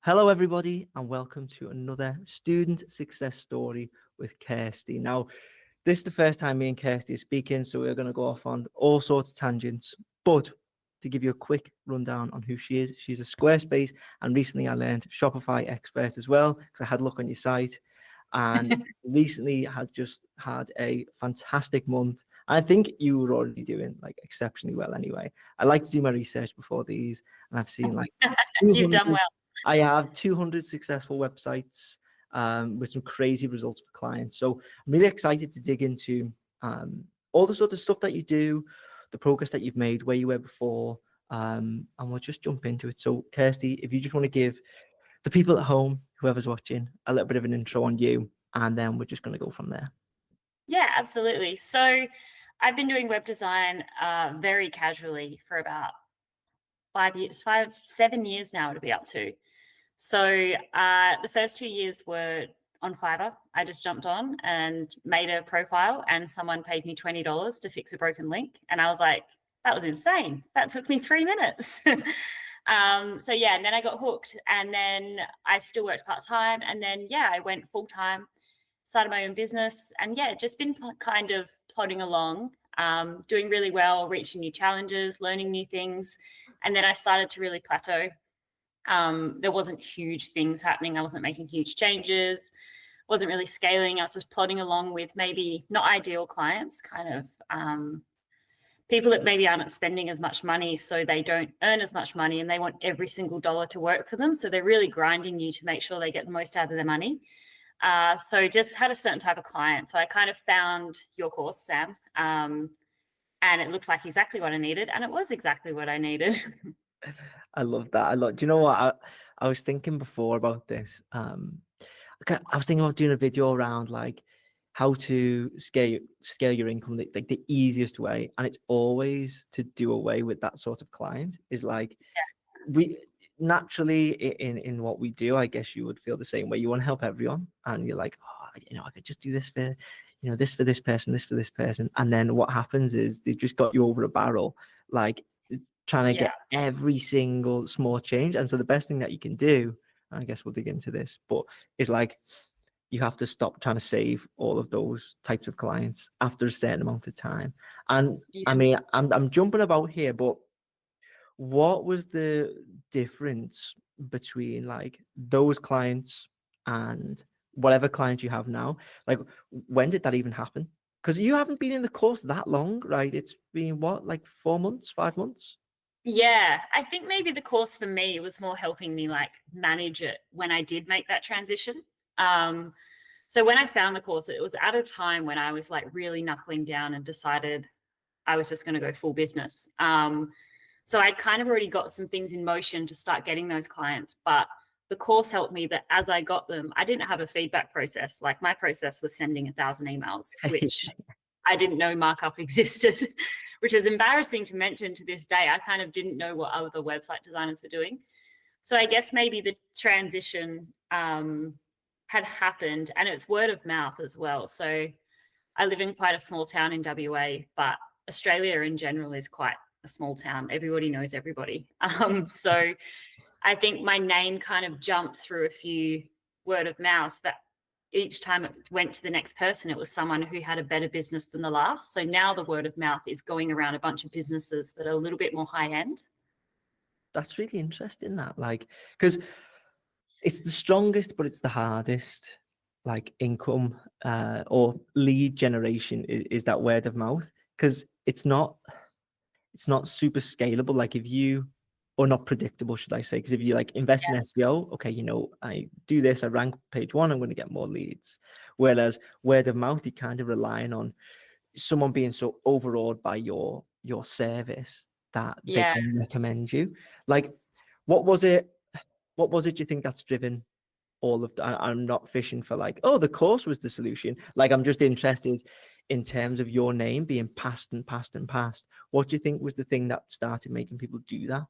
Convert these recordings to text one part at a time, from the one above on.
Hello, everybody, and welcome to another student success story with Kirsty. Now, this is the first time me and Kirsty are speaking, so we're going to go off on all sorts of tangents. But to give you a quick rundown on who she is, she's a Squarespace, and recently I learned Shopify expert as well, because I had a look on your site, and recently had just had a fantastic month. I think you were already doing like exceptionally well anyway. I like to do my research before these, and I've seen like You've done well. I have 200 successful websites with some crazy results for clients. So I'm really excited to dig into all the sort of stuff that you do, the progress that you've made, where you were before, and we'll just jump into it. So Kirsty, if you just want to give the people at home, whoever's watching, a little bit of an intro on you, and then we're just going to go from there. Yeah, absolutely. So I've been doing web design very casually for about 7 years now to be up to. So the first 2 years were on Fiverr. I just jumped on and made a profile, and someone paid me $20 to fix a broken link. And I was like, that was insane. That took me 3 minutes. So yeah, and then I got hooked, and then I still worked part-time, and then I went full-time, started my own business, and just been kind of plodding along, doing really well, reaching new challenges, learning new things. And then I started to really plateau. There wasn't huge things happening. I wasn't making huge changes, wasn't really scaling. I was just plodding along with maybe not ideal clients, kind of people that maybe aren't spending as much money, so they don't earn as much money, and they want every single dollar to work for them. So they're really grinding you to make sure they get the most out of their money. So just had a certain type of client. So I kind of found your course, Sam, and it looked like exactly what I needed, and it was exactly what I needed. I love that. Do you know what? I was thinking before about this. I was thinking about doing a video around like how to scale your income, like the easiest way, and it's always to do away with that sort of client. Is like we naturally in what we do, I guess you would feel the same way. You want to help everyone, and you're like, oh, I could just do this for, this for this person, this for this person, and then what happens is they've just got you over a barrel, like trying to get every single small change. And so the best thing that you can do, and I guess we'll dig into this, but is like you have to stop trying to save all of those types of clients after a certain amount of time. And I mean, I'm jumping about here, but what was the difference between like those clients and whatever clients you have now? Like, when did that even happen? Because you haven't been in the course that long, right? It's been what, like 4 months, 5 months? Yeah, I think maybe the course for me was more helping me like manage it when I did make that transition. So when I found the course, it was at a time when I was like really knuckling down and decided I was just going to go full business. So I'd kind of already got some things in motion to start getting those clients, but the course helped me that as I got them, I didn't have a feedback process. Like my process was sending 1,000 emails, which I didn't know markup existed, which was embarrassing to mention to this day. I kind of didn't know what other website designers were doing. So I guess maybe the transition had happened, and it's word of mouth as well. So I live in quite a small town in WA, but Australia in general is quite a small town. Everybody knows everybody. So I think my name kind of jumped through a few word of mouth, but each time it went to the next person, it was someone who had a better business than the last. So now the word of mouth is going around a bunch of businesses that are a little bit more high end. That's really interesting, that, like, because it's the strongest, but it's the hardest, like income or lead generation is that word of mouth, because it's not super scalable. Like if you, or not predictable, should I say, because if you like invest in SEO, okay, I do this, I rank page 1, I'm going to get more leads. Whereas word of mouth, you're kind of relying on someone being so overawed by your service that they can recommend you. Like, what was it do you think that's driven all of that? I'm not fishing for like, oh, the course was the solution. Like, I'm just interested in terms of your name being passed and passed and passed. What do you think was the thing that started making people do that?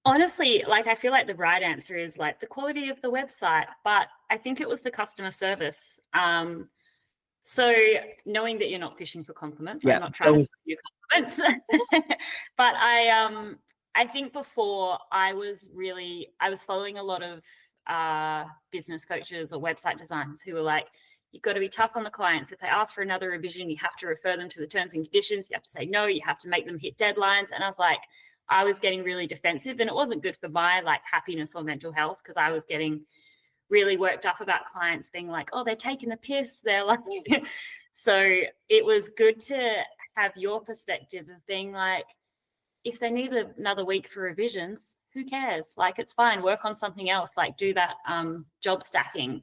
Honestly, like I feel like the right answer is like the quality of the website, but I think it was the customer service. So knowing that you're not fishing for compliments, I'm not trying to give you compliments, but I think before I was following a lot of business coaches or website designers who were like, you've got to be tough on the clients. If they ask for another revision, you have to refer them to the terms and conditions. You have to say no, you have to make them hit deadlines. And I was like, I was getting really defensive, and it wasn't good for my like happiness or mental health, because I was getting really worked up about clients being like, oh, they're taking the piss. They're like, so it was good to have your perspective of being like, if they need another week for revisions, who cares? Like, it's fine. Work on something else. Like, do that job stacking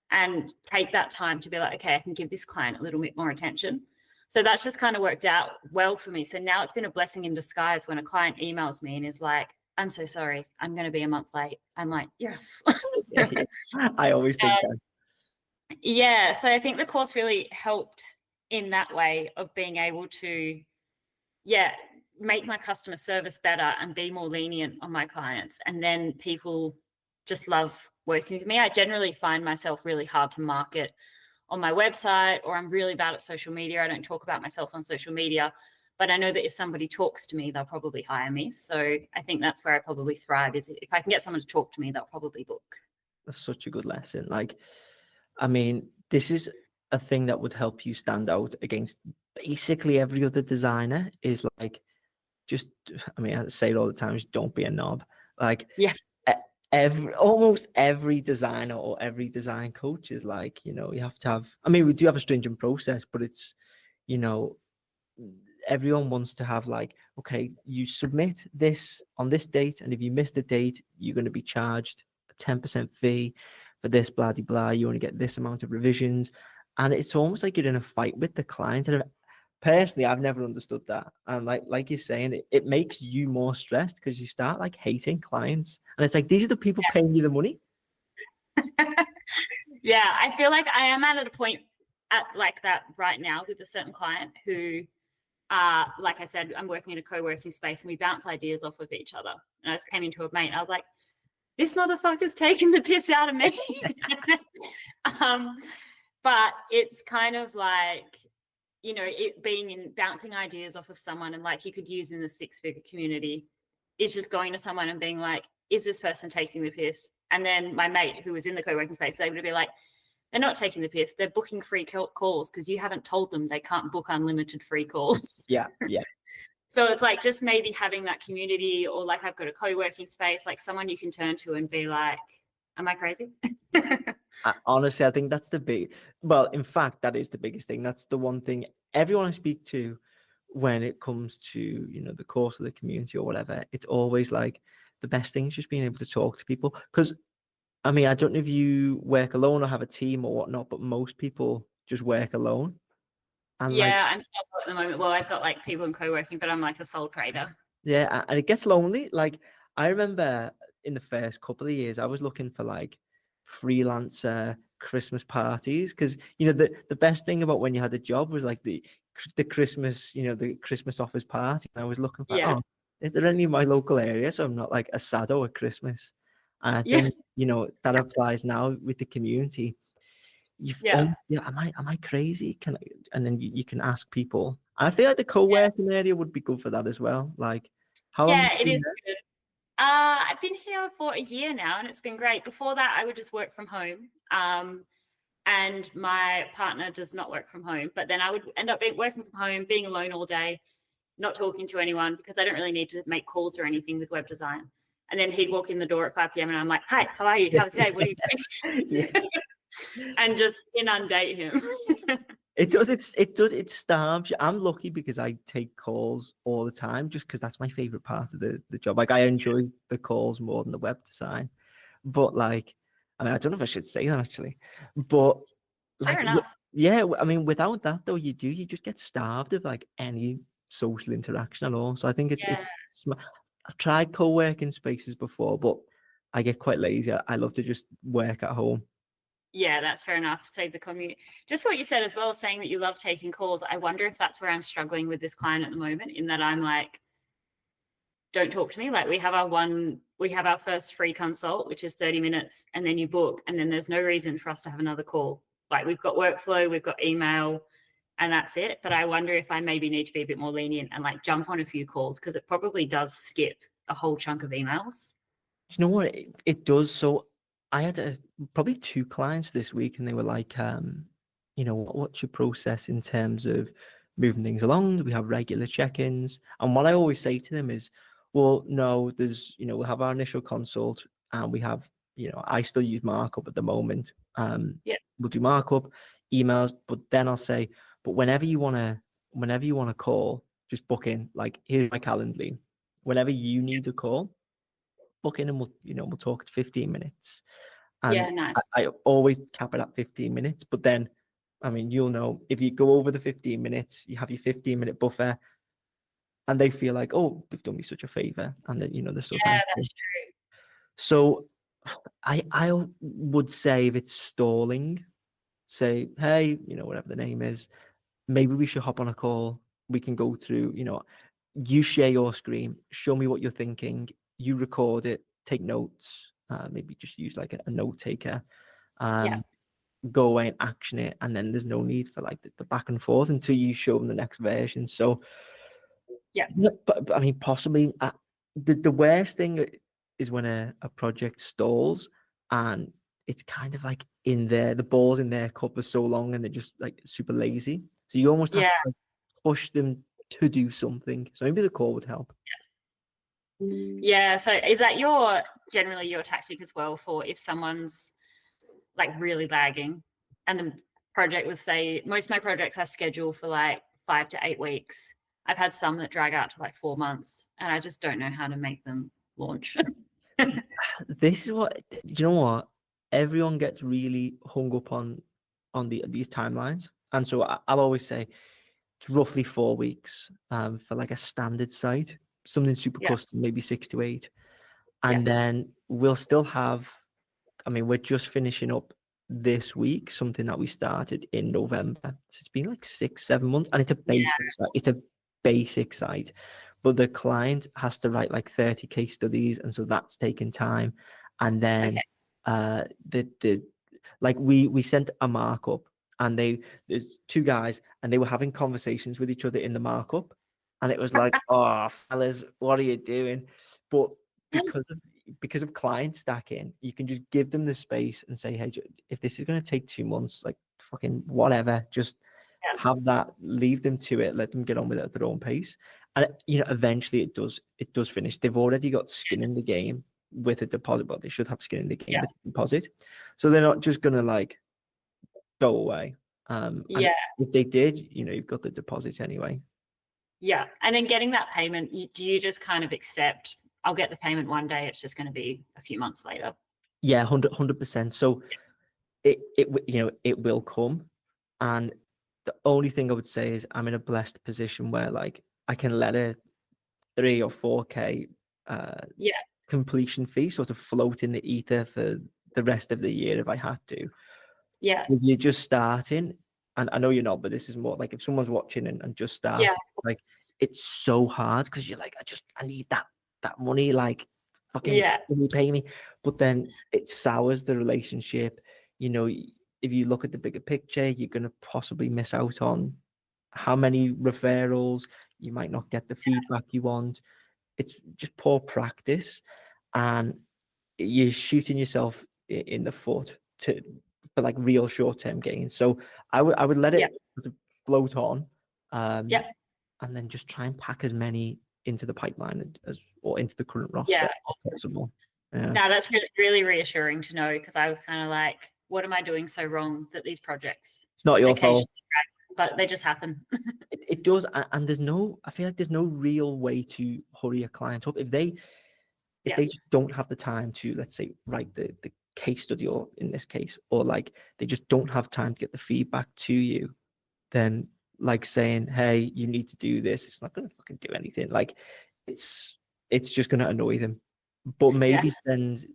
and take that time to be like, okay, I can give this client a little bit more attention. So that's just kind of worked out well for me. So now it's been a blessing in disguise when a client emails me and is like, I'm so sorry, I'm going to be a month late. I'm like, yes. Yeah, yeah. I always think that. Yeah. So I think the course really helped in that way of being able to, make my customer service better and be more lenient on my clients. And then people just love working with me. I generally find myself really hard to market on my website, or I'm really bad at social media. I don't talk about myself on social media, but I know that if somebody talks to me, they'll probably hire me. So I think that's where I probably thrive, is if I can get someone to talk to me, they'll probably book. That's such a good lesson. Like, I mean, this is a thing that would help you stand out against basically every other designer, is like, I mean, I say it all the time, just don't be a knob. Like, Yeah. Almost every designer or every design coach is like, you have to have, I mean, we do have a stringent process, but it's, everyone wants to have like, okay, you submit this on this date, and if you miss the date, you're going to be charged a 10% fee for this, blah, blah, blah. You only get this amount of revisions. And it's almost like you're in a fight with the client. And personally, I've never understood that. And like you're saying, it makes you more stressed, because you start like hating clients. And it's like, these are the people paying you the money. Yeah, I feel like I am at a point at like that right now with a certain client who, like I said, I'm working in a co-working space and we bounce ideas off of each other. And I just came into a mate and I was like, this motherfucker's taking the piss out of me. But it's kind of like, it being in bouncing ideas off of someone, and like you could use in the six-figure community, is just going to someone and being like, is this person taking the piss? And then my mate who was in the co-working space, they would be like, they're not taking the piss. They're booking free calls because you haven't told them they can't book unlimited free calls. Yeah, yeah. So it's like just maybe having that community, or like I've got a co-working space, like someone you can turn to and be like, am I crazy? Honestly, I think that's well, in fact, that is the biggest thing. That's the one thing everyone I speak to when it comes to, the course of the community or whatever, it's always like the best thing is just being able to talk to people. Because, I mean, I don't know if you work alone or have a team or whatnot, but most people just work alone. And yeah, I'm still at the moment. Well, I've got like people in co-working, but I'm like a sole trader. Yeah, and it gets lonely. Like, I remember in the first couple of years, I was looking for like freelancer Christmas parties, because the best thing about when you had a job was like the Christmas, the Christmas offers party. And I was looking for, Yeah. is there any in my local area, so I'm not like a sado at Christmas? And I Yeah. think that applies now with the community. Am I crazy? And then you can ask people. I feel like the co-working area would be good for that as well. Like, how long? Yeah, it is good. I've been here for a year now and it's been great. Before that, I would just work from home. And my partner does not work from home, but then I would end up working from home, being alone all day, not talking to anyone, because I don't really need to make calls or anything with web design. And then he'd walk in the door at 5 p.m. and I'm like, hi, how are you? How's your day? What are you doing? And just inundate him. It starves you. I'm lucky because I take calls all the time, just because that's my favorite part of the job. Like, I enjoy the calls more than the web design. But like, I mean, I don't know if I should say that actually, but like, Fair enough. yeah, I mean, without that though, you just get starved of like any social interaction at all. So I think it's I've tried co-working spaces before, but I get quite lazy. I love to just work at home. Yeah, that's fair enough. Save the commute. Just what you said as well, saying that you love taking calls. I wonder if that's where I'm struggling with this client at the moment, in that I'm like, don't talk to me. Like, we have our first free consult, which is 30 minutes, and then you book, and then there's no reason for us to have another call. Like, we've got workflow, we've got email, and that's it. But I wonder if I maybe need to be a bit more lenient and like jump on a few calls, because it probably does skip a whole chunk of emails. You know what? It does. So I had probably 2 clients this week, and they were like, what's your process in terms of moving things along? Do we have regular check-ins? And what I always say to them is, well, no, we'll have our initial consult, and we have, I still use markup at the moment. Yeah. We'll do markup, emails, but then I'll say, but whenever you wanna call, just book in. Like, here's my Calendly. Whenever you need a call, book in, and we'll talk 15 minutes. Yeah, And nice. I always cap it at 15 minutes. But then, I mean, you'll know, if you go over the 15 minutes, you have your 15-minute buffer, and they feel like, oh, they've done me such a favor, and then they're so Yeah, thankful. that's true. So I would say, if it's stalling, say, hey, whatever the name is, maybe we should hop on a call. We can go through, you share your screen, show me what you're thinking, you record it, take notes, maybe just use like a note taker, Yeah. go away and action it, and then there's no need for like the back and forth until you show them the next version. So Yeah. but I mean, possibly the worst thing is when a project stalls, and it's kind of like the ball's in their cup for so long, and they're just like super lazy. So you almost have Yeah. to like push them to do something. So maybe the call would help. Yeah. So is that generally your tactic as well, for if someone's like really lagging, and the project was, say, most of my projects are scheduled for like 5 to 8 weeks. I've had some that drag out to like 4 months, and I just don't know how to make them launch. This is what, do you know what? Everyone gets really hung up on these timelines. And so I'll always say it's roughly 4 weeks for like a standard site, something super Yeah. custom, maybe 6 to 8. Yeah. And then we'll still have, I mean, we're just finishing up this week something that we started in November. So it's been like 6, 7 months, and it's a basic site. It's a basic site, but the client has to write like 30 case studies, and so that's taking time. And then the like we sent a markup, and there's 2 guys, and they were having conversations with each other in the markup, and it was like, oh, fellas, what are you doing? But because of client stacking, you can just give them the space and say, hey, if this is going to take 2 months, like fucking whatever, just have that, leave them to it, let them get on with it at their own pace. And eventually it does finish. They've already got skin in the game with a deposit, but they should have skin in the game with a deposit. So they're not just going to like go away. And if they did, you've got the deposit anyway. Yeah. And then getting that payment, do you just kind of accept, I'll get the payment one day, it's just going to be a few months later? Yeah, 100%. So it will come. And the only thing I would say is I'm in a blessed position where like I can let a 3 or 4K completion fee sort of float in the ether for the rest of the year if I had to. Yeah. If you're just starting, and I know you're not, but this is more like if someone's watching and just starting, like it's so hard because you're like, I need that money, like fucking pay me. But then it sours the relationship. If you look at the bigger picture, you're going to possibly miss out on how many referrals. You might not get the feedback you want. It's just poor practice, and you're shooting yourself in the foot for like real short-term gains. So I would let it sort of float on, and then just try and pack as many into the pipeline or into the current roster as possible. No, that's really reassuring to know, because I was kind of like, what am I doing so wrong that these projects? It's not your fault, but they just happen. It does, and I feel like there's no real way to hurry a client up if they just don't have the time to, let's say, write the case study, or in this case, or like they just don't have time to get the feedback to you. Then like saying, hey, you need to do this, it's not going to fucking do anything. Like it's just going to annoy them. But maybe send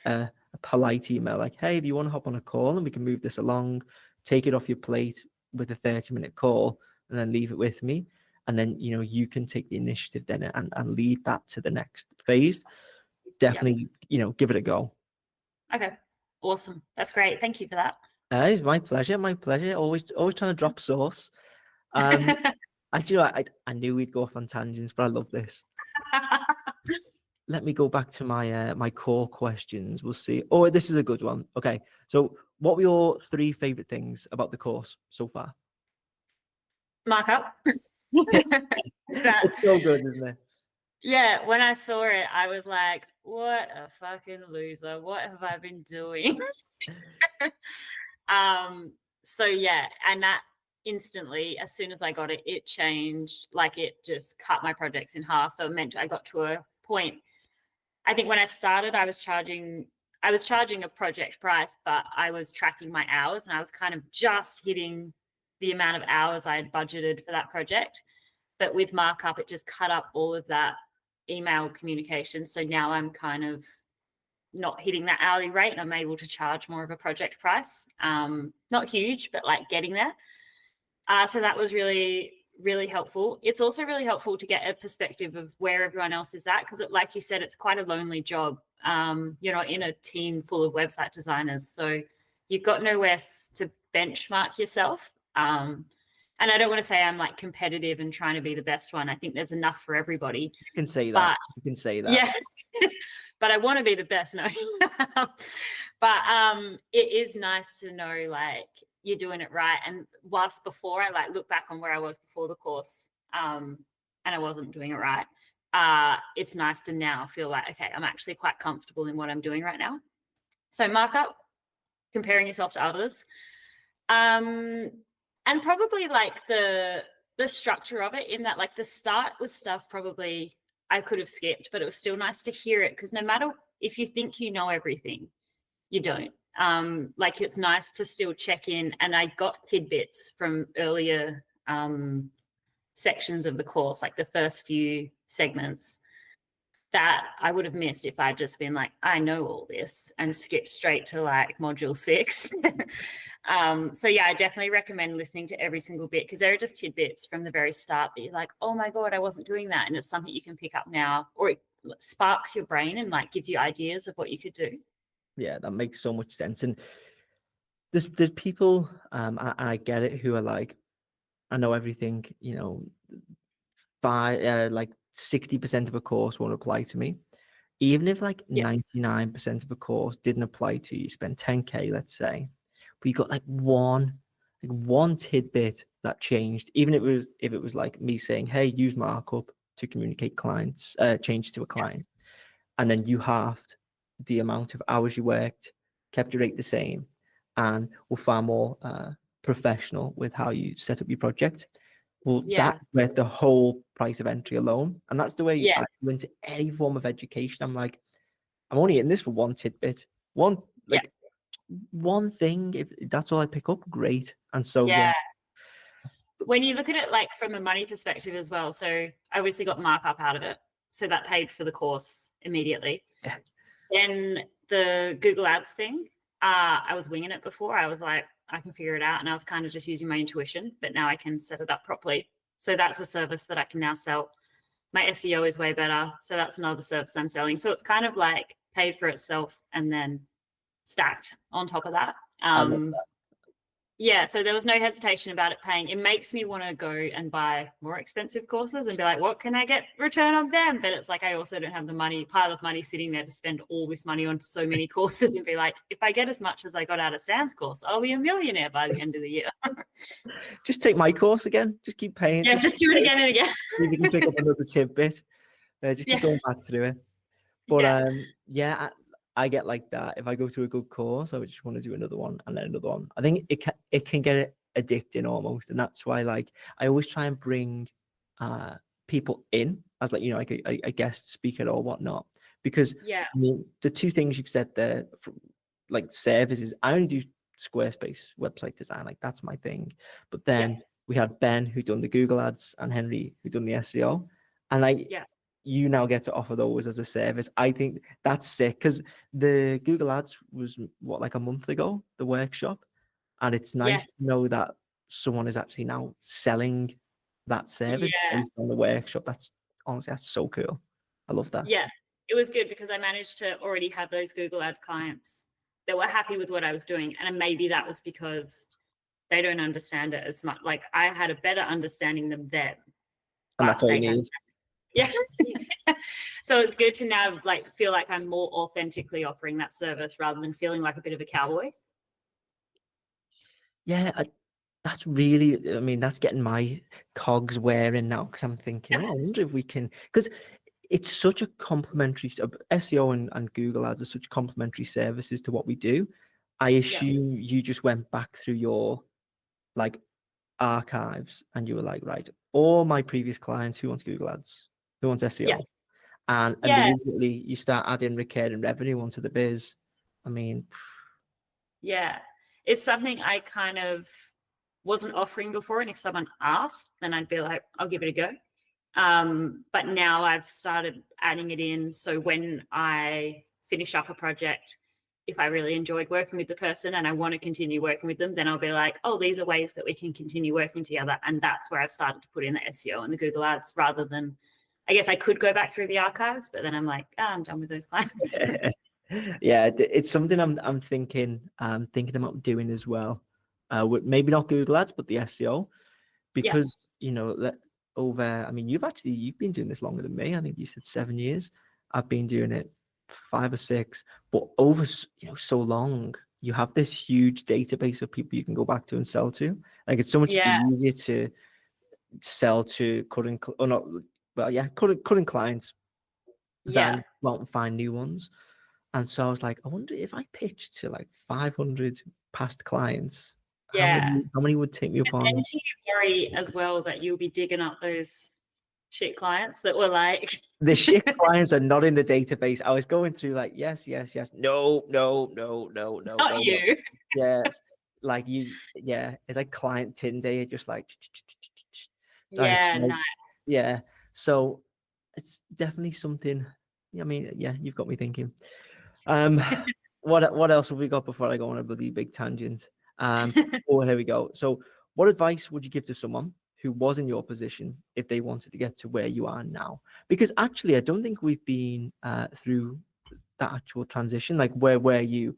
a polite email like, hey, if you want to hop on a call and we can move this along, take it off your plate with a 30-minute call, and then leave it with me, and then you can take the initiative then and lead that to the next phase. Definitely give it a go. Okay, awesome, that's great, thank you for that. It's my pleasure. Always trying to drop sauce. Actually, I knew we'd go off on tangents, but I love this. let me go back to my my core questions. We'll see. Oh, this is a good one. Okay, so what were your 3 favorite things about the course so far? Markup. That, It's so good, isn't it? yeah, when I saw it, I was like, what a fucking loser. What have I been doing? So yeah, and that instantly, as soon as I got it, it changed. Like it just cut my projects in half. So it meant I got to a point. I think when I started, I was charging a project price, but I was tracking my hours and I was kind of just hitting the amount of hours I had budgeted for that project. But with markup, it just cut up all of that email communication. So now I'm kind of not hitting that hourly rate and I'm able to charge more of a project price. Not huge, but like getting there. So that was really, really helpful. It's also really helpful to get a perspective of where everyone else is at, because like you said, it's quite a lonely job. You're not in a team full of website designers, so you've got nowhere to benchmark yourself. And I don't want to say I'm like competitive and trying to be the best one. I think there's enough for everybody. You can say that. But You can say that. yeah, but I want to be the best. No, but it is nice to know like you're doing it right. And whilst before I like look back on where I was before the course, and I wasn't doing it right, it's nice to now feel like, okay, I'm actually quite comfortable in what I'm doing right now. So markup, comparing yourself to others, and probably like the structure of it, in that like the start was stuff probably I could have skipped, but it was still nice to hear it, because no matter if you think you know everything, you don't. Like it's nice to still check in, and I got tidbits from earlier sections of the course, like the first few segments, that I would have missed if I'd just been like, I know all this, and skipped straight to like module 6. So yeah, I definitely recommend listening to every single bit, because there are just tidbits from the very start that you're like, oh my God, I wasn't doing that. And it's something you can pick up now, or it sparks your brain and like gives you ideas of what you could do. Yeah, that makes so much sense. And there's people, and I get it, who are like, I know everything, you know, by like 60% of a course won't apply to me. Even if like 99% of a course didn't apply to you, spend 10K, let's say, but you got like one tidbit that changed, even if it was like me saying, hey, use markup to communicate clients, change to a client, and then you halved the amount of hours you worked, kept your rate the same, and were far more professional with how you set up your project. Well, that's worth the whole price of entry alone. And that's the way I go into any form of education. I'm like, I'm only in this for one tidbit, one thing. If that's all I pick up, great. And so when you look at it like from a money perspective as well, so I obviously got markup out of it, so that paid for the course immediately. Then the Google Ads thing, I was winging it before. I was like, I can figure it out, and I was kind of just using my intuition, but now I can set it up properly. So that's a service that I can now sell. My SEO is way better, so that's another service I'm selling. So it's kind of like paid for itself and then stacked on top of that. I love that. Yeah, so there was no hesitation about it paying. It makes me want to go and buy more expensive courses and be like, what can I get return on them? But it's like, I also don't have the pile of money sitting there to spend all this money on so many courses, and be like, if I get as much as I got out of Sam's course, I'll be a millionaire by the end of the year. Just take my course again. Just keep paying. Yeah, just do it again and again. See if you can pick up another tidbit. Just keep going back through it. But I get like that. If I go to a good course, I would just want to do another one and then another one. I think it can get addicting almost, and that's why like I always try and bring people in as like, you know, like a guest speaker or whatnot, because I mean, the two things you've said there, like services, I only do Squarespace website design, like that's my thing. But then we had Ben who done the Google ads and Henry who done the SEO, and like you now get to offer those as a service. I think that's sick, because the Google ads was what, like a month ago, the workshop, and it's nice to know that someone is actually now selling that service based on the workshop. That's honestly, that's so cool. I love that. Yeah, it was good because I managed to already have those Google ads clients that were happy with what I was doing, and maybe that was because they don't understand it as much. Like I had a better understanding than them, and that's all you need. Yeah. So it's good to now like feel like I'm more authentically offering that service rather than feeling like a bit of a cowboy. Yeah, that's really, I mean, that's getting my cogs wearing now, because I'm thinking, oh, I wonder if we can, because it's such a complementary, SEO and Google Ads are such complementary services to what we do. I assume you just went back through your like archives and you were like, right, all my previous clients who wants Google Ads, who wants SEO, Yeah. and Yeah. immediately you start adding recurring revenue onto the biz. I mean, Yeah. It's something I kind of wasn't offering before. And if someone asked, then I'd be like, I'll give it a go. But now I've started adding it in. So when I finish up a project, if I really enjoyed working with the person and I want to continue working with them, then I'll be like, oh, these are ways that we can continue working together. And that's where I've started to put in the SEO and the Google Ads, rather than, I guess I could go back through the archives, but then I'm like, oh, I'm done with those clients. yeah, it's something I'm thinking about doing as well. With maybe not Google Ads, but the SEO, because you know that I mean, you've been doing this longer than me. I think you said 7 years. I've been doing it 5 or 6, but over so long, you have this huge database of people you can go back to and sell to. Like, it's so much easier to sell to current clients than go out and find new ones. And so I was like, I wonder if I pitched to like 500 past clients, how many would take me up on? And do you worry as well that you'll be digging up those shit clients that were like The shit clients are not in the database. I was going through like, yes, no. not you. Yes. Like it's like client Tinder, you're just like Nice. yeah. So it's definitely something. I mean, yeah, you've got me thinking. What else have we got before I go on a bloody big tangent? Oh, here we go. So what advice would you give to someone who was in your position if they wanted to get to where you are now? Because actually, I don't think we've been through that actual transition. Like, where were you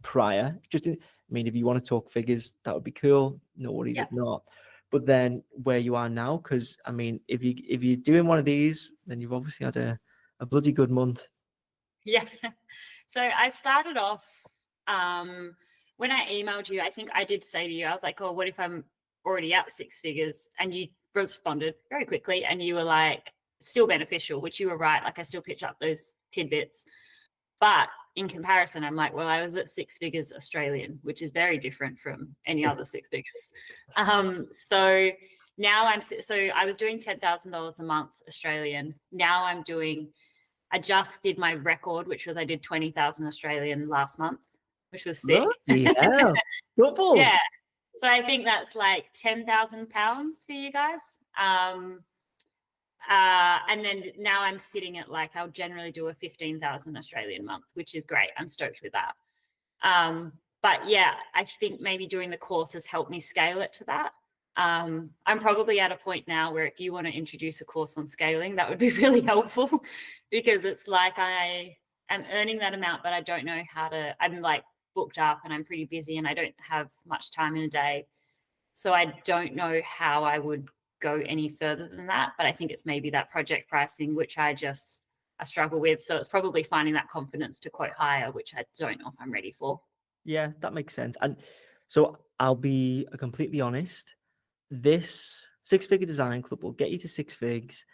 prior? I mean, if you want to talk figures, that would be cool. No worries if not. But then where you are now, because I mean, if you're doing one of these, then you've obviously had a bloody good month. Yeah. So I started off when I emailed you, I think I did say to you, I was like, oh, what if I'm already at 6 figures? And you responded very quickly and you were like, still beneficial, which you were right. Like, I still pitch up those tidbits. But in comparison, I'm like, well, I was at 6 figures Australian, which is very different from any other 6 figures. So now I was doing $10,000 a month Australian. Now I just did my record, which was I did 20,000 Australian last month, which was sick. Yeah. Yeah. So I think that's like 10,000 pounds for you guys. And then now I'm sitting at like, I'll generally do a 15,000 Australian month, which is great. I'm stoked with that. But yeah, I think maybe doing the course has helped me scale it to that. I'm probably at a point now where if you want to introduce a course on scaling, that would be really helpful, because it's like I am earning that amount, but I don't know how to, I'm like booked up and I'm pretty busy and I don't have much time in a day. So I don't know how I would go any further than that. But I think it's maybe that project pricing, which I struggle with. So it's probably finding that confidence to quote higher, which I don't know if I'm ready for. Yeah, that makes sense. And so I'll be completely honest. This 6-figure design club will get you to 6 figs,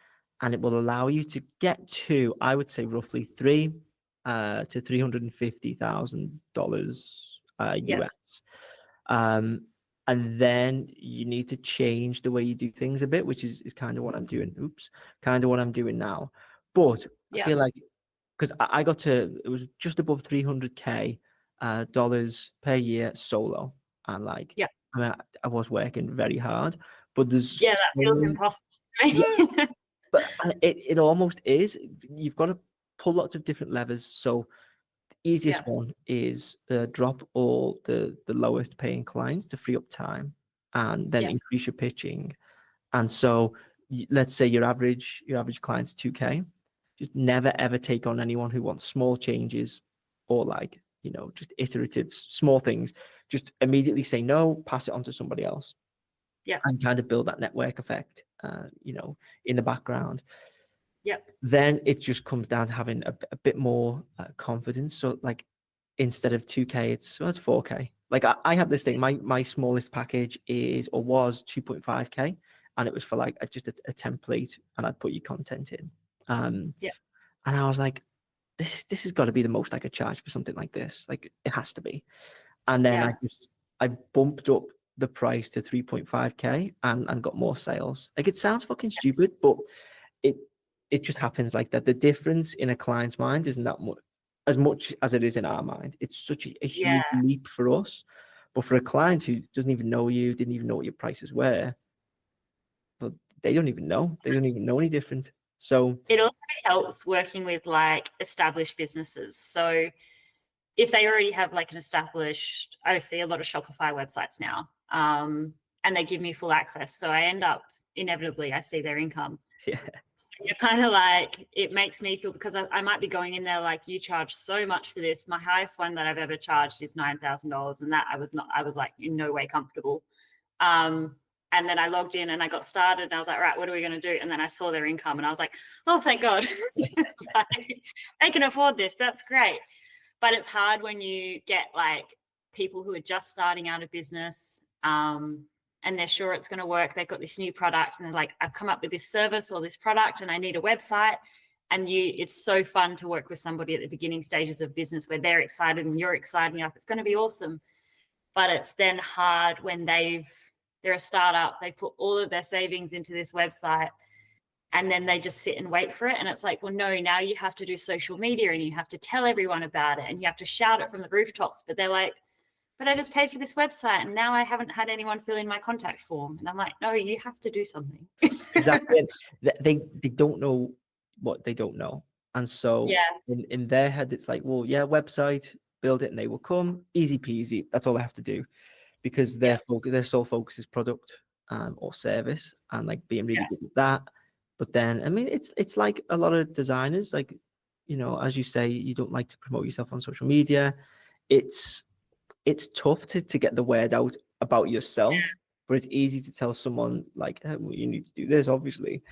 and it will allow you to get to, I would say, roughly $3 to $350,000 US. And then you need to change the way you do things a bit, which is kind of what I'm doing. Kind of what I'm doing now. But I feel like, because I got to, it was just above 300K dollars per year solo, and like, I mean, I was working very hard, but there's that feels impossible to me. Yeah, but it almost is. You've got to pull lots of different levers. So the easiest one is drop all the lowest paying clients to free up time, and then increase your pitching. And so let's say your average client's 2K. Just never ever take on anyone who wants small changes or like, just iterative small things. Just immediately say no, pass it on to somebody else. And kind of build that network effect, in the background. Yep. Then it just comes down to having a bit more confidence. So like instead of 2K, it's 4K. Like I have this thing, my smallest package is or was 2.5K, and it was for like just a template, and I'd put your content in. Yep. And I was like, this has got to be the most I could charge for something like this. Like it has to be. And then Yeah. I bumped up the price to 3.5K and got more sales. Like it sounds fucking stupid, but it it just happens like that. The difference in a client's mind isn't that much as it is in our mind. It's such a Yeah. huge leap for us. But for a client who doesn't even know you, didn't even know what your prices were, but they don't even know. They don't even know any different. So It also helps working with like established businesses. So if they already have like an established, I see a lot of Shopify websites now, and they give me full access. So I end up inevitably, I see their income. yeah, So you're kind of like, it makes me feel, because I might be going in there like, you charge so much for this. My highest one that I've ever charged is $9,000, and that I was like in no way comfortable. And then I logged in and I got started and I was like, right, what are we going to do? And then I saw their income and I was like, oh, thank God. Like, I can afford this. That's great. But it's hard when you get like people who are just starting out a business, and they're sure it's going to work. They've got this new product and they're like, I've come up with this service or this product and I need a website. And it's so fun to work with somebody at the beginning stages of business where they're excited and you're excited enough. It's going to be awesome. But it's then hard when they're a startup, they put all of their savings into this website, and then they just sit and wait for it. And it's like, well, no, now you have to do social media and you have to tell everyone about it and you have to shout it from the rooftops. But they're like, but I just paid for this website and now I haven't had anyone fill in my contact form. And I'm like, no, you have to do something. exactly. They don't know what they don't know. And so Yeah. in their head, it's like, well, yeah, website, build it and they will come. Easy peasy. That's all they have to do, because Yeah. their sole focus is product or service, and like being really Yeah. good at that. But then, I mean, it's like a lot of designers, like, as you say, you don't like to promote yourself on social media. It's tough to get the word out about yourself, but it's easy to tell someone like, hey, well, you need to do this, obviously.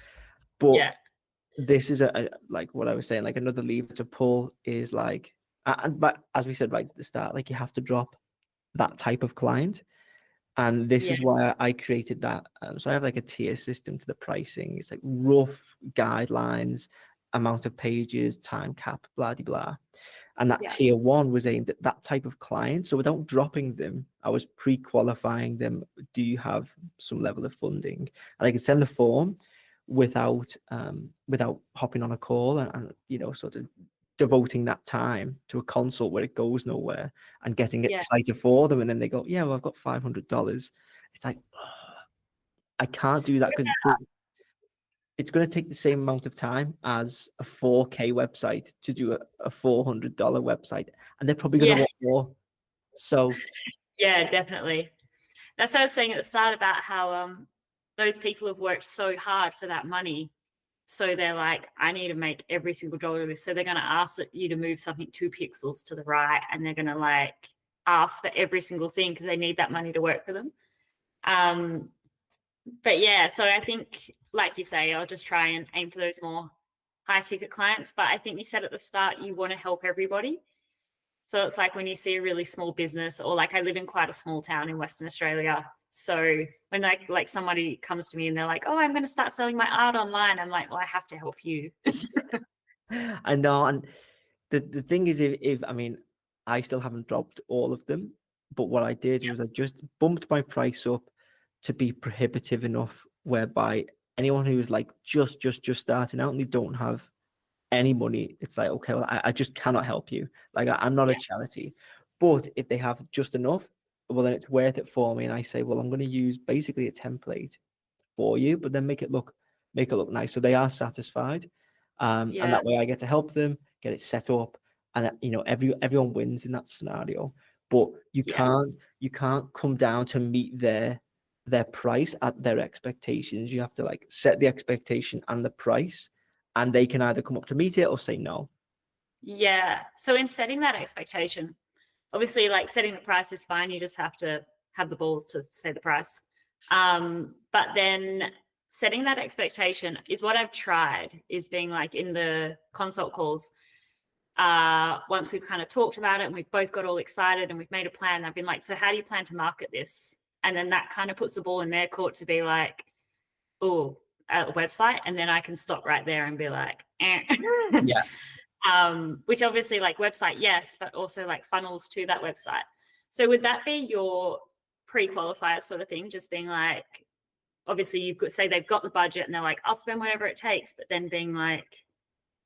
But Yeah. this is like what I was saying, like another lever to pull is like, but as we said right at the start, like you have to drop that type of client. And this Yeah. is why I created that. So I have like a tier system to the pricing. It's like rough guidelines, amount of pages, time cap, blah, blah, blah. And that Yeah. tier one was aimed at that type of client. So without dropping them, I was pre-qualifying them. Do you have some level of funding? And I could send a form without hopping on a call and sort of devoting that time to a consult where it goes nowhere and getting Yeah. excited for them. And then they go, yeah, well, I've got $500. It's like, I can't do that because it's going to take the same amount of time as a 4K website to do a $400 website, and they're probably going to Yeah. want more. So Yeah, definitely. That's what I was saying at the start about how those people have worked so hard for that money. So they're like, I need to make every single dollar of this. So they're going to ask you to move something 2 pixels to the right, and they're going to like ask for every single thing because they need that money to work for them. But yeah, so I think, like you say, I'll just try and aim for those more high ticket clients. But I think you said at the start, you want to help everybody. So it's like when you see a really small business, or like I live in quite a small town in Western Australia. So when like somebody comes to me and they're like, oh, I'm going to start selling my art online, I'm like, well, I have to help you. I know. And the thing is, if I mean, I still haven't dropped all of them, but what I did was I just bumped my price up to be prohibitive enough whereby anyone who is like just starting out and they don't have any money, it's like, okay, well, I just cannot help you. Like I'm not a charity. But if they have just enough, well, then it's worth it for me. And I say, well, I'm going to use basically a template for you, but then make it look nice, so they are satisfied. And Yeah. that way I get to help them get it set up, and everyone wins in that scenario. But you can't come down to meet their price at their expectations. You have to like set the expectation and the price, and they can either come up to meet it or say no. Yeah. So in setting that expectation, obviously, like setting the price is fine. You just have to have the balls to say the price. But then setting that expectation is what I've tried, is being like in the consult calls. Once we've kind of talked about it and we've both got all excited and we've made a plan, I've been like, so how do you plan to market this? And then that kind of puts the ball in their court to be like, oh, a website. And then I can stop right there and be like, eh. Yeah. Which obviously like website, yes, but also like funnels to that website. So would that be your pre-qualifier sort of thing? Just being like, obviously you could say they've got the budget and they're like, I'll spend whatever it takes, but then being like,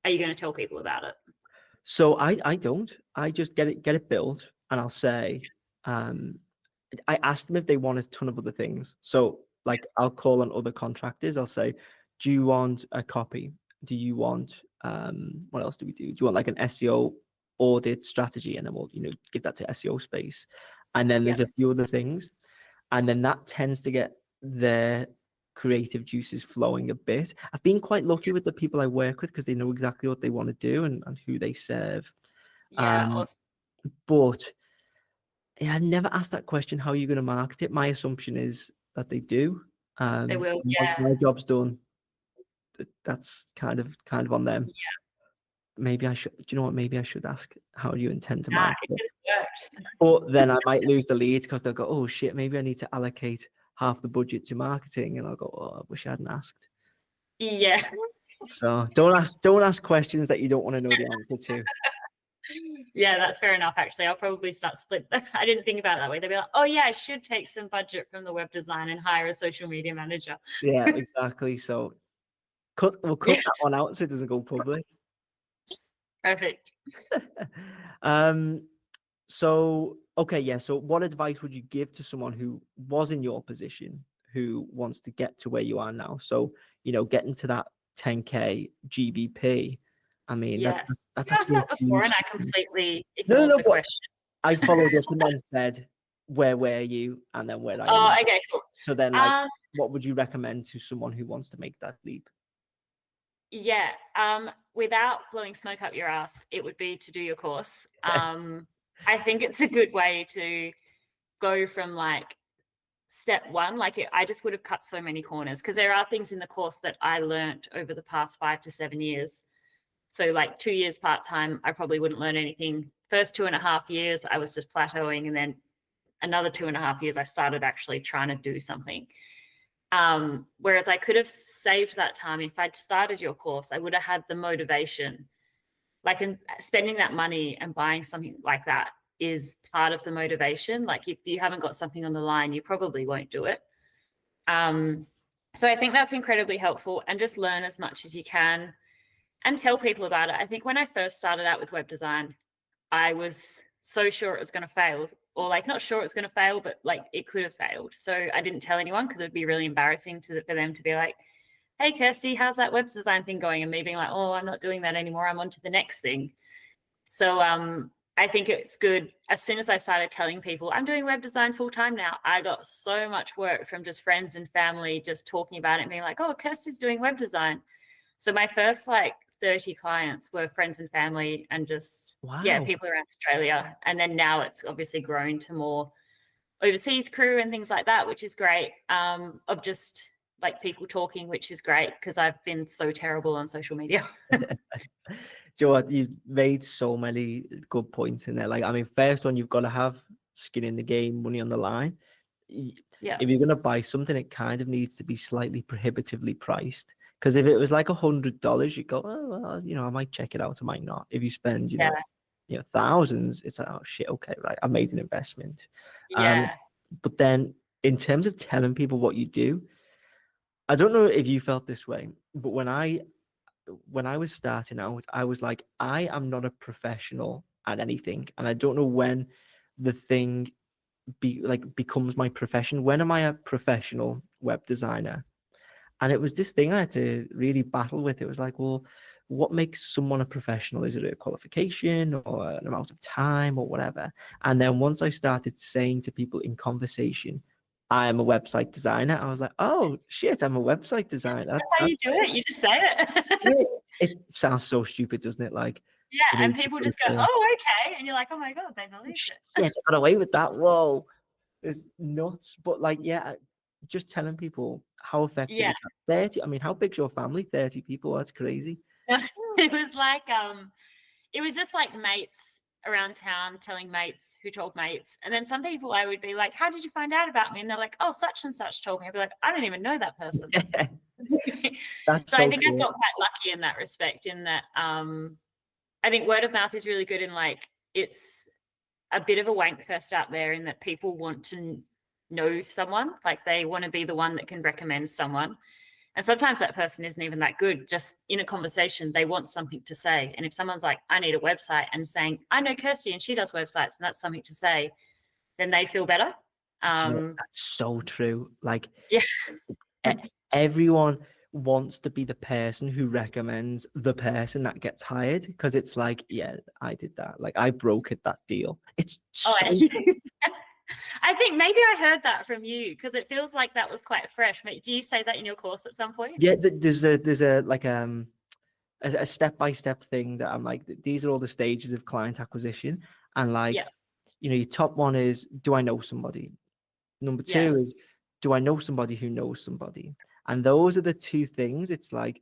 are you going to tell people about it? So I don't. I just get it built, and I'll say, I ask them if they want a ton of other things. So like I'll call on other contractors. I'll say, do you want a copy? Do you want what else do we do? Do you want like an SEO audit strategy? And then we'll, give that to SEO Space. And then there's a few other things. And then that tends to get their creative juices flowing a bit. I've been quite lucky with the people I work with because they know exactly what they want to do and who they serve. Awesome. But yeah, I never asked that question, how are you going to market it? My assumption is that they do. They will, Once my job's done, that's kind of on them. Yeah. Maybe I should, do you know what? Maybe I should ask, how do you intend to Nah, market it it? just worked. But then I might lose the lead because they'll go, oh shit, maybe I need to allocate half the budget to marketing. And I'll go, oh, I wish I hadn't asked. Yeah. So don't ask questions that you don't want to know the answer to. Yeah, that's fair enough. Actually, I'll probably start split. I didn't think about it that way. They'd be like, oh yeah, I should take some budget from the web design and hire a social media manager. Yeah, exactly. So we'll cut that one out so it doesn't go public. Perfect. So okay, yeah. So what advice would you give to someone who was in your position, who wants to get to where you are now? So, getting to that 10K GBP. I mean, Yes. that's You asked actually that before and I completely ignored the question. I followed up and then said, where were you? And then where are you? Oh, okay, cool. So then what would you recommend to someone who wants to make that leap? Yeah. Without blowing smoke up your ass, it would be to do your course. I think it's a good way to go from like step one. I just would have cut so many corners because there are things in the course that I learned over the past 5 to 7 years. So like 2 years part-time, I probably wouldn't learn anything. First 2.5 years, I was just plateauing. And then another 2.5 years, I started actually trying to do something. Whereas I could have saved that time. If I'd started your course, I would have had the motivation. Like in spending that money and buying something like that is part of the motivation. Like if you haven't got something on the line, you probably won't do it. So I think that's incredibly helpful, and just learn as much as you can and tell people about it. I think when I first started out with web design, I was so sure it was going to fail, or like not sure it's going to fail, but like it could have failed. So I didn't tell anyone because it'd be really embarrassing for them to be like, hey, Kirsty, how's that web design thing going? And me being like, oh, I'm not doing that anymore. I'm on to the next thing. So I think it's good. As soon as I started telling people I'm doing web design full time now, I got so much work from just friends and family just talking about it and being like, oh, Kirsty's doing web design. So my first 30 clients were friends and family and just, people around Australia. And then now it's obviously grown to more overseas crew and things like that, which is great, of just people talking, which is great because I've been so terrible on social media. Do you know what? You've made so many good points in there. First one, you've got to have skin in the game, money on the line. Yeah. If you're going to buy something, it kind of needs to be slightly prohibitively priced. Because if it was like $100, you go, oh, well, I might check it out, I might not. If you spend, thousands, it's like, oh shit, okay, right, I made an investment. Yeah. But then in terms of telling people what you do, I don't know if you felt this way, but when I was starting out, I was like, I am not a professional at anything, and I don't know when the thing becomes my profession. When am I a professional web designer? And it was this thing I had to really battle with. It was like, well, what makes someone a professional? Is it a qualification or an amount of time or whatever? And then once I started saying to people in conversation, I am a website designer, I was like, oh shit, I'm a website designer. That's how you do it. You just say it. It sounds so stupid, doesn't it? Yeah, and people just go, oh, okay. And you're like, oh my God, they believe it. Yes, I got away with that. Whoa. It's nuts. But just telling people How effective Yeah. is that? 30. I mean, how big's your family? 30 people. That's crazy. It was like it was just like mates around town telling mates who told mates. And then some people I would be like, how did you find out about me? And they're like, oh, such and such told me. I'd be like, I don't even know that person. That's So I so think I cool. got quite lucky in that respect, in that I think word of mouth is really good, in like it's a bit of a wank fest out there, in that people want to know someone, like they want to be the one that can recommend someone. And sometimes that person isn't even that good. Just in a conversation, they want something to say. And if someone's like, I need a website, and saying, I know Kirsty and she does websites, and that's something to say, then they feel better. Do you know, that's so true. Like Yeah. everyone wants to be the person who recommends the person that gets hired, because it's like, yeah, I did that. Like I brokered that deal. It's Oh, so I think maybe I heard that from you, because it feels like that was quite fresh. Do you say that in your course at some point? yeah. There's a like a step-by-step thing that I'm like, these are all the stages of client acquisition, and like, Yeah. your top one is, do I know somebody? Number Yeah. two is, do I know somebody who knows somebody? And those are the two things. It's like,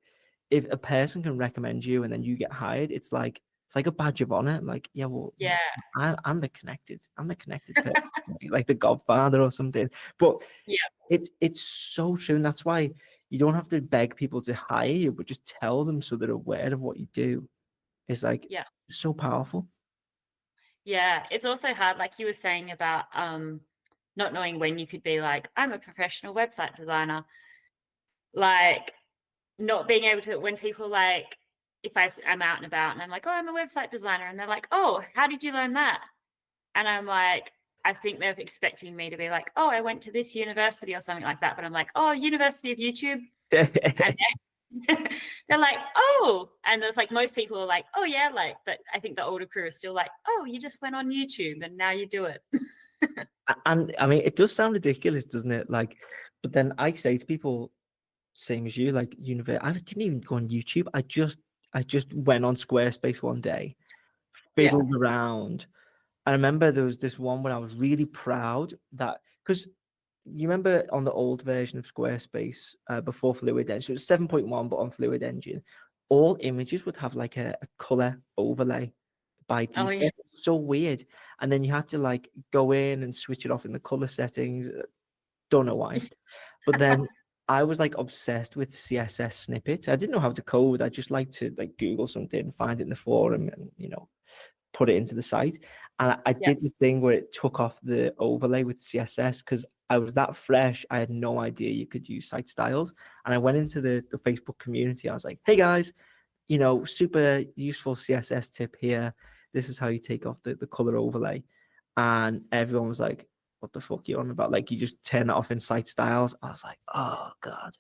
if a person can recommend you and then you get hired, it's like a badge of honor. Like, yeah, well, Yeah. I'm the connected person, like the Godfather or something. But Yeah. it's so true, and that's why you don't have to beg people to hire you, but just tell them so they're aware of what you do. It's like Yeah. so powerful. Yeah. It's also hard, like you were saying about not knowing when you could be like, I'm a professional website designer. Like not being able to, when people like, if I'm out and about and I'm like, oh, I'm a website designer, and they're like, oh, how did you learn that? And I'm like, I think they're expecting me to be like, oh, I went to this university or something like that. But I'm like, oh, University of YouTube. And they're like, oh, and there's like, most people are like, oh yeah, like, but I think the older crew is still like, oh, you just went on YouTube and now you do it. And I mean, it does sound ridiculous, doesn't it? Like, but then I say to people, same as you, like, I didn't even go on YouTube. I just went on Squarespace one day, Yeah. fiddled around. I remember there was this one where I was really proud that, because you remember on the old version of Squarespace, before Fluid Engine, so it was 7.1, but on Fluid Engine, all images would have like a color overlay by Oh yeah. default. So weird. And then you had to like go in and switch it off in the color settings. Don't know why. But then I was like obsessed with CSS snippets. I didn't know how to code. I just like to like Google something, find it in the forum, and put it into the site. And I Yeah. did this thing where it took off the overlay with CSS, because I was that fresh. I had no idea you could use site styles. And I went into the Facebook community. I was like, hey guys, super useful CSS tip here. This is how you take off the color overlay. And everyone was like, what the fuck are you on about? Like, you just turn it off in site styles. I was like, oh God.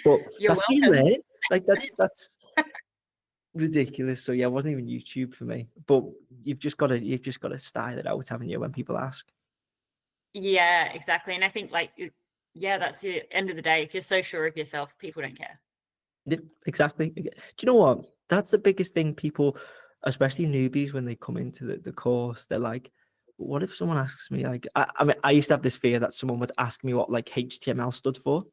But You're that's how you welcome. learn. Like that's ridiculous. So yeah, it wasn't even YouTube for me. But you've just got to style it out, haven't you, when people ask? Yeah, exactly. And I think like, yeah, that's the end of the day. If you're so sure of yourself, people don't care. Yeah, exactly. Do you know what? That's the biggest thing people, especially newbies, when they come into the course, they're like, what if someone asks me, like, I mean, I used to have this fear that someone would ask me what like HTML stood for.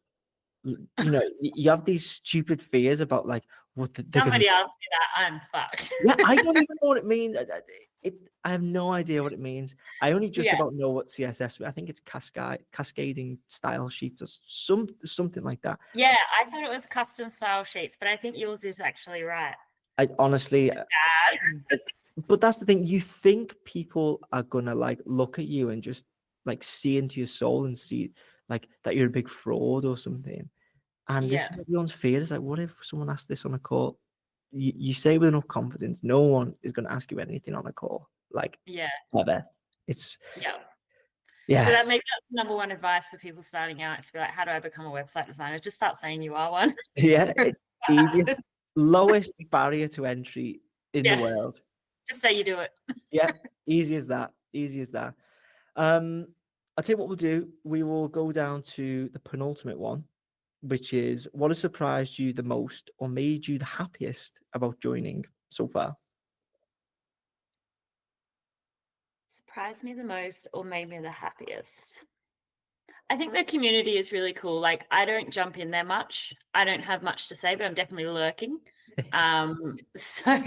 You have these stupid fears about like what they're going to. Somebody asked me that, I'm fucked. Yeah, I don't even know what it means. I have no idea what it means. I only just Yeah. about know what CSS. I think it's cascading style sheets or something like that. Yeah, I thought it was custom style sheets, but I think yours is actually right. I honestly, It's bad. but that's the thing. You think people are gonna like look at you and just like see into your soul and see like that you're a big fraud or something. And this Yeah. is everyone's fear. It's like, what if someone asked this on a call? You say with enough confidence, no one is going to ask you anything on a call, like Yeah. ever. It's Yeah. So yeah, that maybe that's number one advice for people starting out, is to be like, how do I become a website designer? Just start saying you are one. yeah. It's easiest, lowest barrier to entry in the Yeah. world. Just say you do it. Yeah, easy as that. Easy as that. I'll tell you what we'll do. We will go down to the penultimate one, which is, what has surprised you the most or made you the happiest about joining so far? Surprised me the most or made me the happiest. I think the community is really cool. Like, I don't jump in there much. I don't have much to say, but I'm definitely lurking. So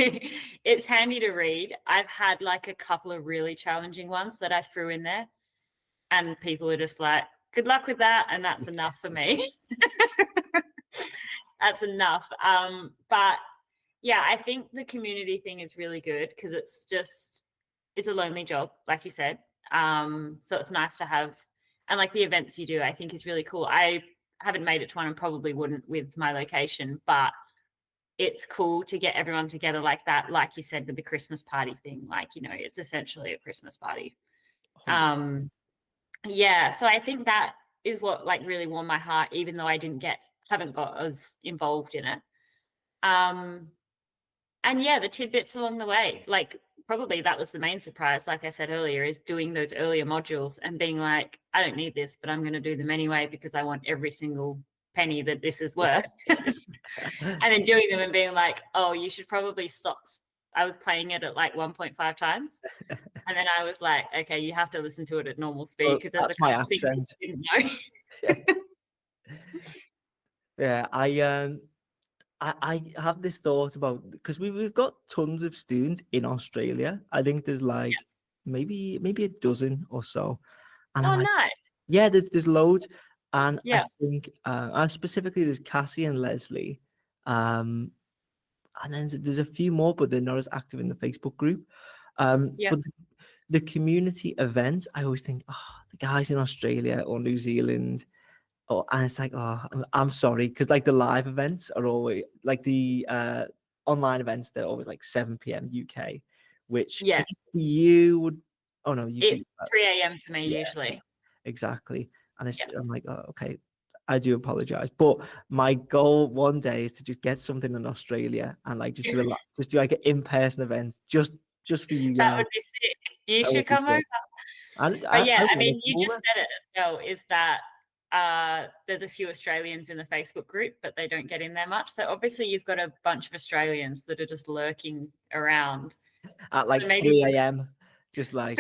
it's handy to read. I've had like a couple of really challenging ones that I threw in there, and people are just like, good luck with that, and that's enough for me. That's enough. But yeah, I think the community thing is really good because it's a lonely job, like you said. So it's nice to have, and like the events you do, I think is really cool. I haven't made it to one and probably wouldn't with my location, but it's cool to get everyone together like that, like you said, with the Christmas party thing. Like, it's essentially a Christmas party. 100%. Yeah, so I think that is what like really warmed my heart, even though I haven't got as involved in it. And yeah, the tidbits along the way, like probably that was the main surprise, like I said earlier, is doing those earlier modules and being like, I don't need this, but I'm going to do them anyway because I want every single penny that this is worth. And then doing them and being like, oh, you should probably stop. I was playing it at like 1.5 times. And then I was like, okay, you have to listen to it at normal speed because there's a That's my couple things accent. you didn't know. Yeah, I have this thought about, because we've got tons of students in Australia. I think there's like maybe a dozen or so, and I'm Oh, like, nice. yeah, there's loads, and Yeah. I think specifically there's Cassie and Leslie, and then there's a few more, but they're not as active in the Facebook group. Yeah. But the community events, I always think, oh, the guys in Australia or New Zealand. Oh, and it's like, oh, I'm sorry, because like the live events are always like the online events. They're always like 7 p.m. UK, which I Yeah. guess you would. Oh no, you It's beat that. 3 a.m. for me Yeah, usually. exactly. And Yeah. I'm like, oh, okay, I do apologize, but my goal one day is to just get something in Australia and like just do like an in-person event just for you That guys. would be sick. You That would should be come good. over. And But yeah, I want mean, to you come just over. said it as well, is that there's a few Australians in the Facebook group, but they don't get in there much. So obviously you've got a bunch of Australians that are just lurking around. At So like maybe 3 a.m. Just like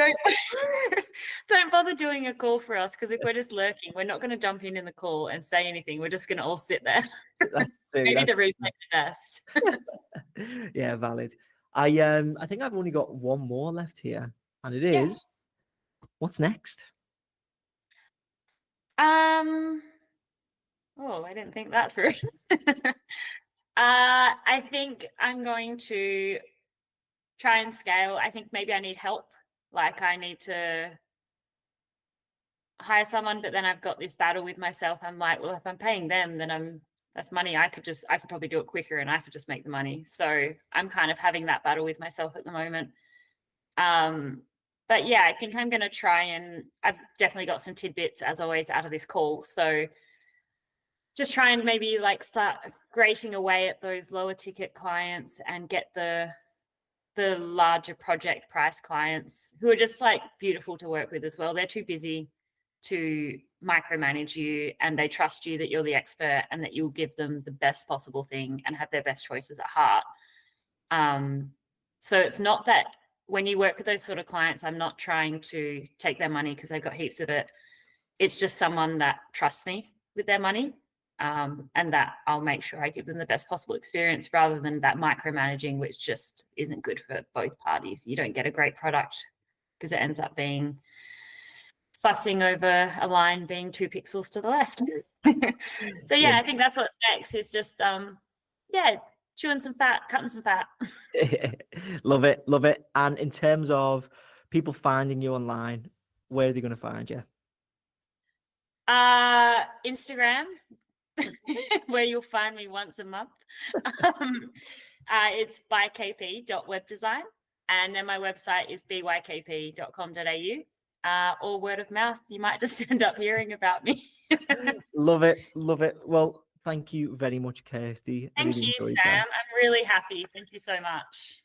don't bother doing a call for us, because if we're just lurking, we're not going to jump in the call and say anything. We're just going to all sit there. that's true. Maybe That's the replay the best. yeah, valid. I think I've only got one more left here, and it Yeah. is what's next? Oh, I didn't think that through. I think I'm going to try and scale. I think maybe I need help. Like, I need to hire someone, but then I've got this battle with myself. I'm like, well, if I'm paying them, then that's money. I could probably do it quicker and I could just make the money. So I'm kind of having that battle with myself at the moment. But yeah, I think I'm going to try, and I've definitely got some tidbits as always out of this call. So just try and maybe like start grating away at those lower ticket clients and get the larger project price clients who are just like beautiful to work with as well. They're too busy to micromanage you, and they trust you that you're the expert and that you'll give them the best possible thing and have their best choices at heart. So it's not that when you work with those sort of clients, I'm not trying to take their money because they've got heaps of it. It's just someone that trusts me with their money, and that I'll make sure I give them the best possible experience, rather than that micromanaging, which just isn't good for both parties. You don't get a great product because it ends up being fussing over a line being 2 pixels to the left. So yeah, I think that's what's next, is just chewing some fat, cutting some fat. Love it. And in terms of people finding you online, where are they going to find you? Instagram, where you'll find me once a month. It's bykp.webdesign, and then my website is bykp.com.au. Or word of mouth, you might just end up hearing about me. Love it. Well, thank you very much, Kirsty. Thank you, Sam. I'm really happy. Thank you so much.